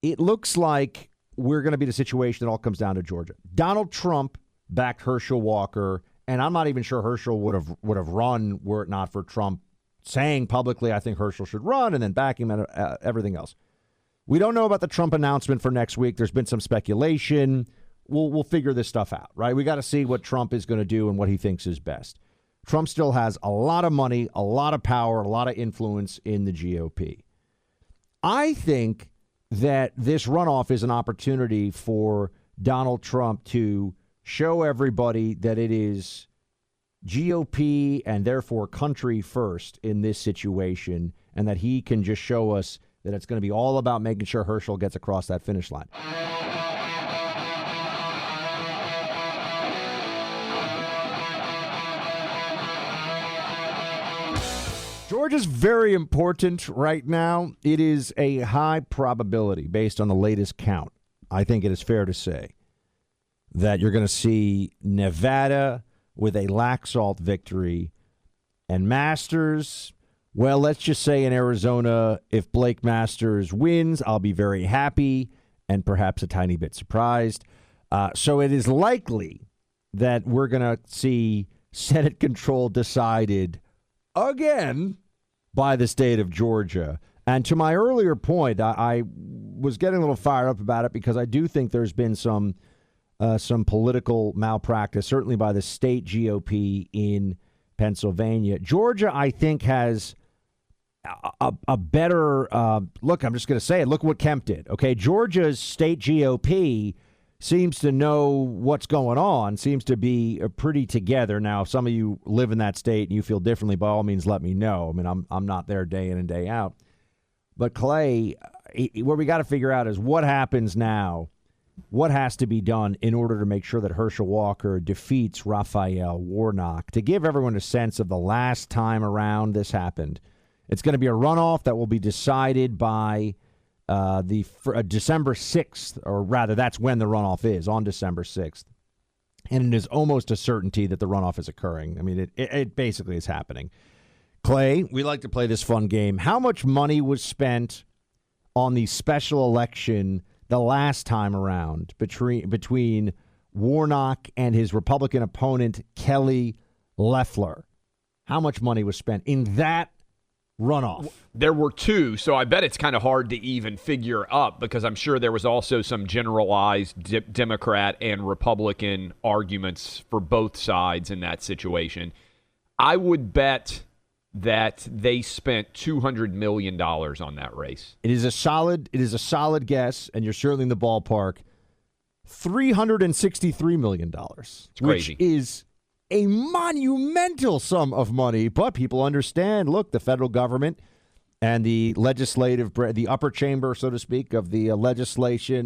It looks like we're going to be in a situation that all comes down to Georgia. Donald Trump backed Herschel Walker, and I'm not even sure Herschel would have run were it not for Trump saying publicly, I think Herschel should run, and then backing him and everything else. We don't know about the Trump announcement for next week. There's been some speculation. We'll figure this stuff out, right? We got to see what Trump is going to do and what he thinks is best. Trump still has a lot of money, a lot of power, a lot of influence in the GOP. I think that this runoff is an opportunity for Donald Trump to show everybody that it is GOP and therefore country first in this situation, and that he can just show us that it's going to be all about making sure Herschel gets across that finish line. Georgia's very important right now. It is a high probability, based on the latest count, I think it is fair to say, that you're going to see Nevada with a Laxalt victory, and Masters, well, let's just say in Arizona, if Blake Masters wins, I'll be very happy and perhaps a tiny bit surprised. So it is likely that we're going to see Senate control decided again by the state of Georgia. And to my earlier point, I was getting a little fired up about it because I do think there's been some political malpractice, certainly by the state GOP in Pennsylvania. Georgia, I think, has a better look. I'm just going to say it. Look what Kemp did. Okay, Georgia's state GOP seems to know what's going on, seems to be pretty together. Now, if some of you live in that state and you feel differently, by all means, let me know. I mean, I'm not there day in and day out. But Clay, what we got to figure out is what happens now. What has to be done in order to make sure that Herschel Walker defeats Rafael Warnock? To give everyone a sense of the last time around this happened, it's going to be a runoff that will be decided by December 6th, or rather, that's when the runoff is, on December 6th. And it is almost a certainty that the runoff is occurring. I mean, it basically is happening. Clay, we like to play this fun game. How much money was spent on the special election the last time around between Warnock and his Republican opponent, Kelly Loeffler? How much money was spent in that runoff? There were two, so I bet it's kind of hard to even figure up, because I'm sure there was also some generalized Democrat and Republican arguments for both sides in that situation. I would bet that they spent $200 million on that race. It is a solid guess, and you're certainly in the ballpark. $363 million, which is a monumental sum of money. But people understand, look, the federal government and the the upper chamber, so to speak, of the legislature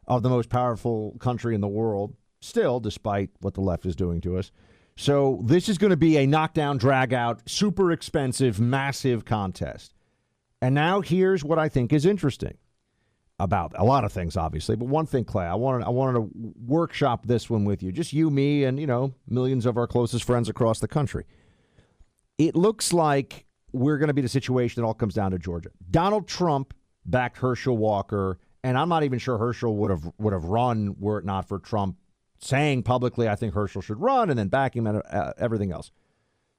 of the most powerful country in the world, still, despite what the left is doing to us. So this is going to be a knockdown, drag-out, super expensive, massive contest. And now here's what I think is interesting about a lot of things, obviously. But one thing, Clay, I wanted to workshop this one with you. Just you, me, and, millions of our closest friends across the country. It looks like we're going to be in a situation that all comes down to Georgia. Donald Trump backed Herschel Walker, and I'm not even sure Herschel would have run were it not for Trump saying publicly, I think Herschel should run, and then backing him and everything else.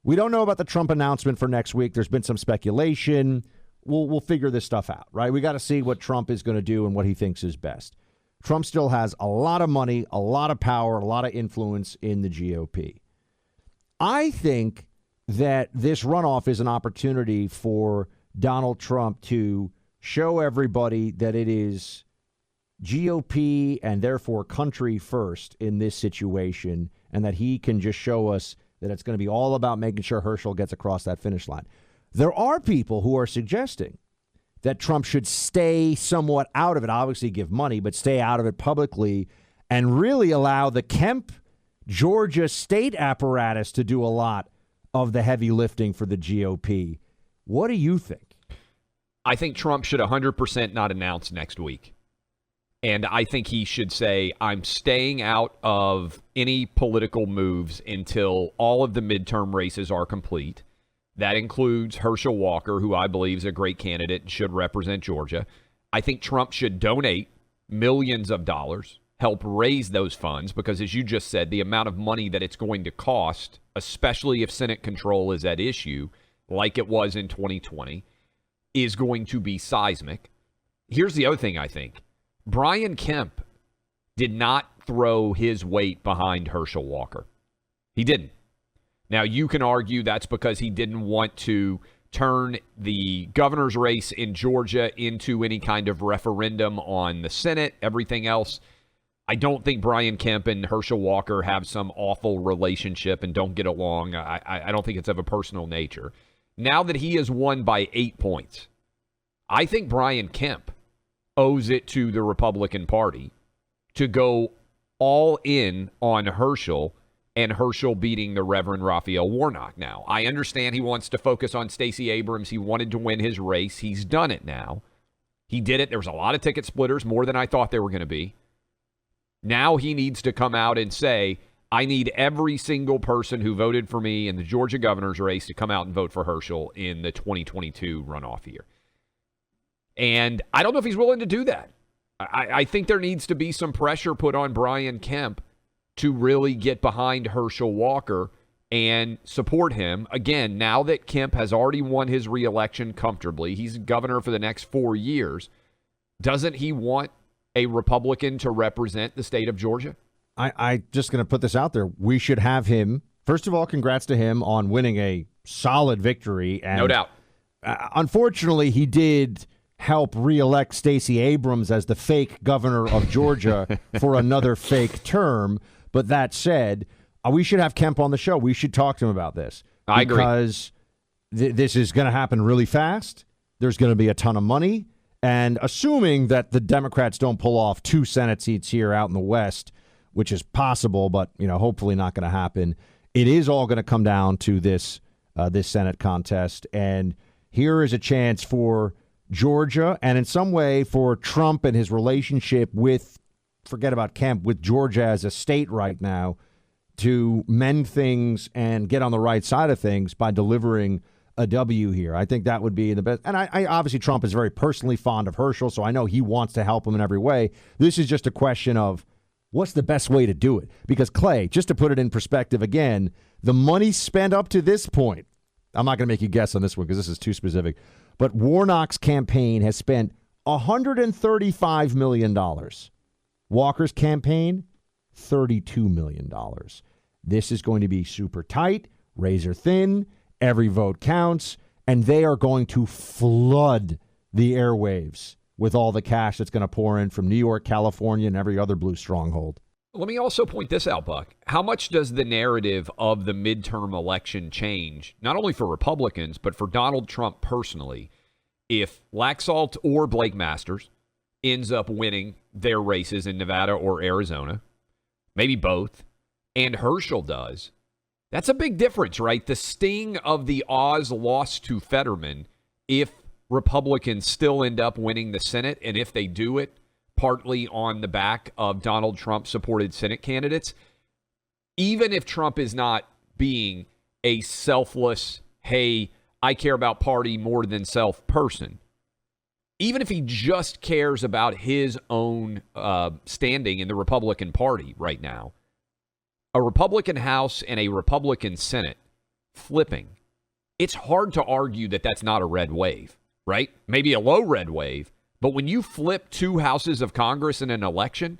We don't know about the Trump announcement for next week. There's been some speculation. We'll figure this stuff out, right? We got to see what Trump is going to do and what he thinks is best. Trump still has a lot of money, a lot of power, a lot of influence in the GOP. I think that this runoff is an opportunity for Donald Trump to show everybody that it is GOP and therefore country first in this situation, and that he can just show us that it's going to be all about making sure Herschel gets across that finish line. There are people who are suggesting that Trump should stay somewhat out of it, obviously give money, but stay out of it publicly and really allow the Kemp, Georgia state apparatus to do a lot of the heavy lifting for the GOP. What do you think? I think Trump should 100% not announce next week. And I think he should say, I'm staying out of any political moves until all of the midterm races are complete. That includes Herschel Walker, who I believe is a great candidate and should represent Georgia. I think Trump should donate millions of dollars, help raise those funds, because as you just said, the amount of money that it's going to cost, especially if Senate control is at issue, like it was in 2020, is going to be seismic. Here's the other thing I think. Brian Kemp did not throw his weight behind Herschel Walker. He didn't. Now, you can argue that's because he didn't want to turn the governor's race in Georgia into any kind of referendum on the Senate, everything else. I don't think Brian Kemp and Herschel Walker have some awful relationship and don't get along. I don't think it's of a personal nature. Now that he has won by 8 points, I think Brian Kemp owes it to the Republican Party to go all in on Herschel, and Herschel beating the Reverend Rafael Warnock now. I understand he wants to focus on Stacey Abrams. He wanted to win his race. He's done it now. He did it. There was a lot of ticket splitters, more than I thought there were going to be. Now he needs to come out and say, I need every single person who voted for me in the Georgia governor's race to come out and vote for Herschel in the 2022 runoff year. And I don't know if he's willing to do that. I think there needs to be some pressure put on Brian Kemp to really get behind Herschel Walker and support him. Again, now that Kemp has already won his reelection comfortably, he's governor for the next 4 years, doesn't he want a Republican to represent the state of Georgia? I just going to put this out there. We should have him. First of all, congrats to him on winning a solid victory. And, no doubt. Unfortunately, he did help reelect Stacey Abrams as the fake governor of Georgia for another fake term. But that said, we should have Kemp on the show. We should talk to him about this. I agree. Because this is going to happen really fast. There's going to be a ton of money. And assuming that the Democrats don't pull off 2 Senate seats here out in the West, which is possible, but hopefully not going to happen, it is all going to come down to this Senate contest. And here is a chance for Georgia, and in some way for Trump and his relationship with, forget about Kemp, with Georgia as a state right now, to mend things and get on the right side of things by delivering a W here. I think that would be the best. And I obviously Trump is very personally fond of Herschel, so I know he wants to help him in every way. This is just a question of what's the best way to do it? Because Clay, just to put it in perspective again, the money spent up to this point, I'm not going to make you guess on this one because this is too specific, but Warnock's campaign has spent $135 million. Walker's campaign, $32 million. This is going to be super tight, razor thin, every vote counts, and they are going to flood the airwaves with all the cash that's going to pour in from New York, California, and every other blue stronghold. Let me also point this out, Buck. How much does the narrative of the midterm election change, not only for Republicans, but for Donald Trump personally, if Laxalt or Blake Masters ends up winning their races in Nevada or Arizona, maybe both, and Herschel does? That's a big difference, right? The sting of the Oz loss to Fetterman, if Republicans still end up winning the Senate, and if they do it, partly on the back of Donald Trump-supported Senate candidates, even if Trump is not being a selfless, hey, I care about party more than self person, even if he just cares about his own standing in the Republican Party right now, a Republican House and a Republican Senate flipping, it's hard to argue that that's not a red wave, right? Maybe a low red wave. But when you flip 2 houses of Congress in an election,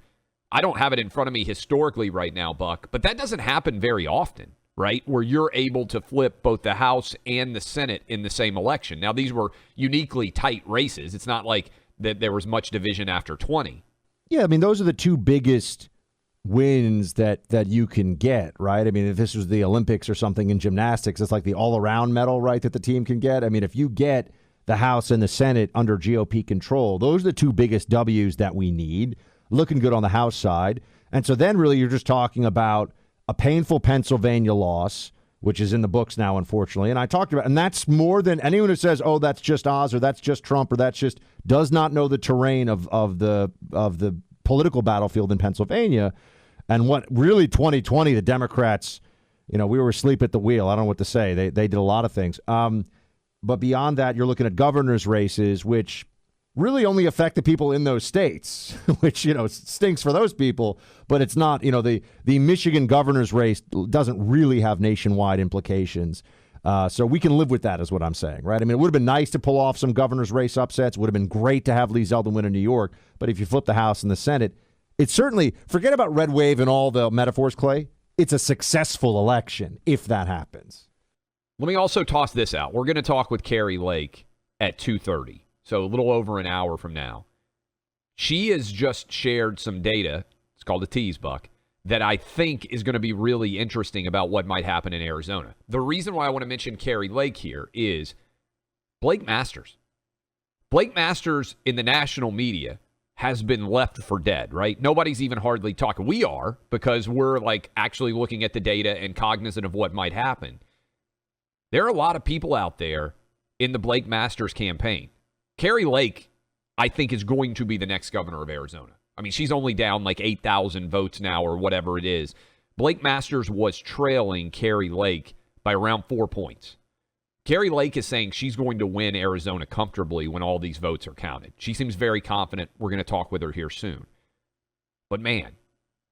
I don't have it in front of me historically right now, Buck, but that doesn't happen very often, right? Where you're able to flip both the House and the Senate in the same election. Now, these were uniquely tight races. It's not like that there was much division after 20. Yeah, I mean, those are the 2 biggest wins that you can get, right? I mean, if this was the Olympics or something in gymnastics, it's like the all-around medal, right, that the team can get. I mean, if you get the House and the Senate under GOP control, those are the 2 biggest W's that we need. Looking good on the House side. And so then really you're just talking about a painful Pennsylvania loss, which is in the books now, unfortunately. And I talked about, and that's more than anyone who says, oh, that's just Oz or that's just Trump or that's just, does not know the terrain of the political battlefield in Pennsylvania. And what really 2020, the Democrats, we were asleep at the wheel. I don't know what to say. They did a lot of things. But beyond that, you're looking at governor's races, which really only affect the people in those states, which, stinks for those people. But it's not, the Michigan governor's race doesn't really have nationwide implications. So we can live with that is what I'm saying, right? I mean, it would have been nice to pull off some governor's race upsets. It would have been great to have Lee Zeldin win in New York. But if you flip the House and the Senate, it's certainly, forget about red wave and all the metaphors, Clay. It's a successful election if that happens. Let me also toss this out. We're going to talk with Kari Lake at 2:30, so a little over an hour from now. She has just shared some data, it's called a tease, Buck, that I think is going to be really interesting about what might happen in Arizona. The reason why I want to mention Kari Lake here is Blake Masters. Blake Masters in the national media has been left for dead, right? Nobody's even hardly talking. We are, because we're actually looking at the data and cognizant of what might happen. There are a lot of people out there in the Blake Masters campaign. Kari Lake, I think, is going to be the next governor of Arizona. I mean, she's only down 8,000 votes now or whatever it is. Blake Masters was trailing Kari Lake by around 4 points. Kari Lake is saying she's going to win Arizona comfortably when all these votes are counted. She seems very confident. We're going to talk with her here soon. But man,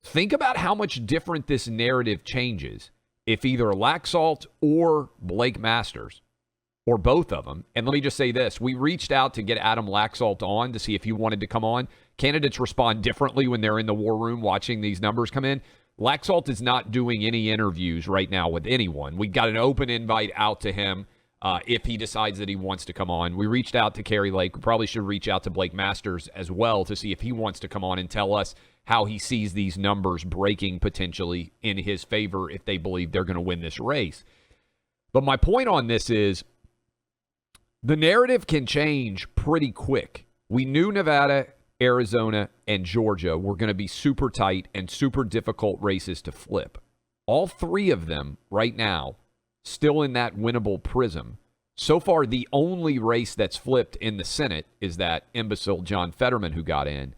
think about how much different this narrative changes if either Laxalt or Blake Masters, or both of them. And let me just say this. We reached out to get Adam Laxalt on to see if he wanted to come on. Candidates respond differently when they're in the war room watching these numbers come in. Laxalt is not doing any interviews right now with anyone. We got an open invite out to him if he decides that he wants to come on. We reached out to Kari Lake. We probably should reach out to Blake Masters as well to see if he wants to come on and tell us how he sees these numbers breaking potentially in his favor if they believe they're going to win this race. But my point on this is the narrative can change pretty quick. We knew Nevada, Arizona, and Georgia were going to be super tight and super difficult races to flip. All three of them right now still in that winnable prism. So far, the only race that's flipped in the Senate is that imbecile John Fetterman who got in.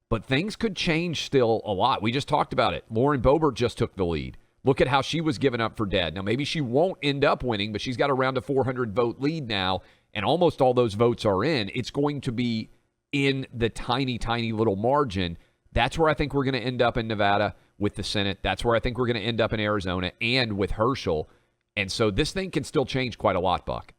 But things could change still a lot. We just talked about it. Lauren Boebert just took the lead. Look at how she was given up for dead. Now, maybe she won't end up winning, but she's got around a 400-vote lead now, and almost all those votes are in. It's going to be in the tiny, tiny little margin. That's where I think we're going to end up in Nevada with the Senate. That's where I think we're going to end up in Arizona and with Herschel. And so this thing can still change quite a lot, Buck.